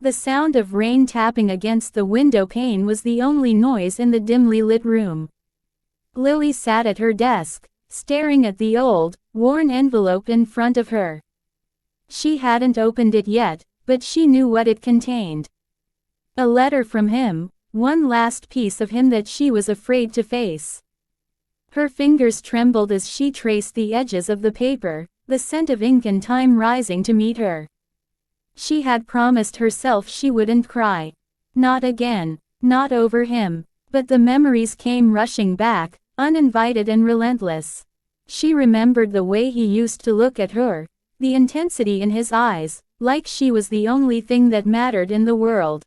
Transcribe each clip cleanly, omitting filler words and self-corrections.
The sound of rain tapping against the window pane was the only noise in the dimly lit room. Lily sat at her desk, staring at the old, worn envelope in front of her. She hadn't opened it yet, but she knew what it contained. A letter from him, one last piece of him that she was afraid to face. Her fingers trembled as she traced the edges of the paper, the scent of ink and time rising to meet her. She had promised herself she wouldn't cry. Not again. Not over him. But the memories came rushing back, uninvited and relentless. She remembered the way he used to look at her, the intensity in his eyes, like she was the only thing that mattered in the world.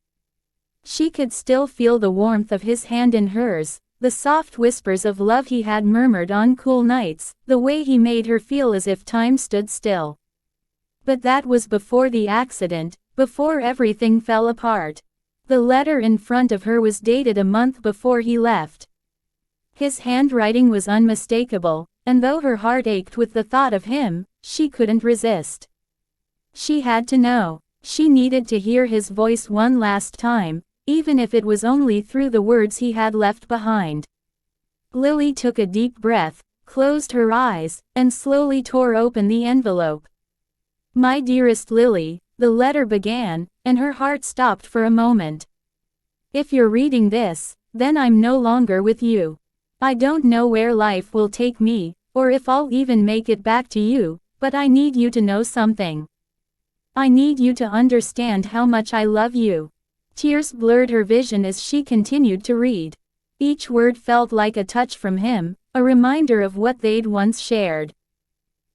She could still feel the warmth of his hand in hers, the soft whispers of love he had murmured on cool nights, the way he made her feel as if time stood still. But that was before the accident, before everything fell apart. The letter in front of her was dated a month before he left. His handwriting was unmistakable, and though her heart ached with the thought of him, she couldn't resist. She had to know. She needed to hear his voice one last time, even if it was only through the words he had left behind. Lily took a deep breath, closed her eyes, and slowly tore open the envelope. "My dearest Lily," the letter began, and her heart stopped for a moment. "If you're reading this, then I'm no longer with you. I don't know where life will take me, or if I'll even make it back to you, but I need you to know something. I need you to understand how much I love you." Tears blurred her vision as she continued to read. Each word felt like a touch from him, a reminder of what they'd once shared.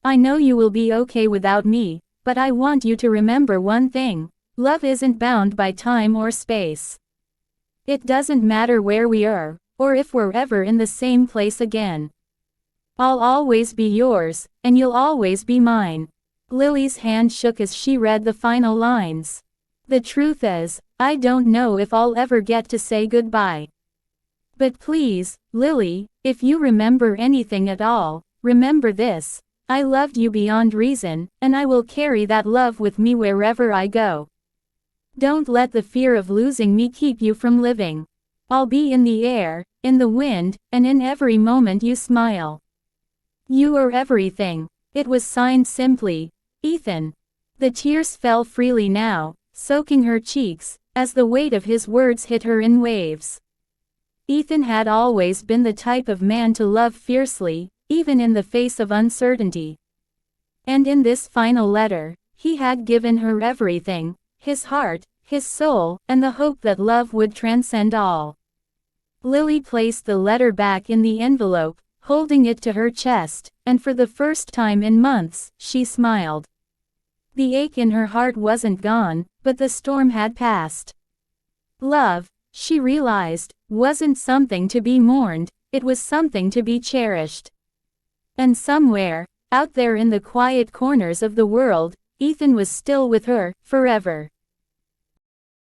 "I know you will be okay without me, but I want you to remember one thing: love isn't bound by time or space. It doesn't matter where we are, or if we're ever in the same place again. I'll always be yours, and you'll always be mine." Lily's hand shook as she read the final lines. "The truth is, I don't know if I'll ever get to say goodbye. But please, Lily, if you remember anything at all, remember this: I loved you beyond reason, and I will carry that love with me wherever I go. Don't let the fear of losing me keep you from living. I'll be in the air, in the wind, and in every moment you smile. You are everything." It was signed simply, Ethan. The tears fell freely now, soaking her cheeks, as the weight of his words hit her in waves. Ethan had always been the type of man to love fiercely, even in the face of uncertainty. And in this final letter, he had given her everything: his heart, his soul, and the hope that love would transcend all. Lily placed the letter back in the envelope, holding it to her chest, and for the first time in months, she smiled. The ache in her heart wasn't gone, but the storm had passed. Love, she realized, wasn't something to be mourned, it was something to be cherished. And somewhere, out there in the quiet corners of the world, Ethan was still with her, forever.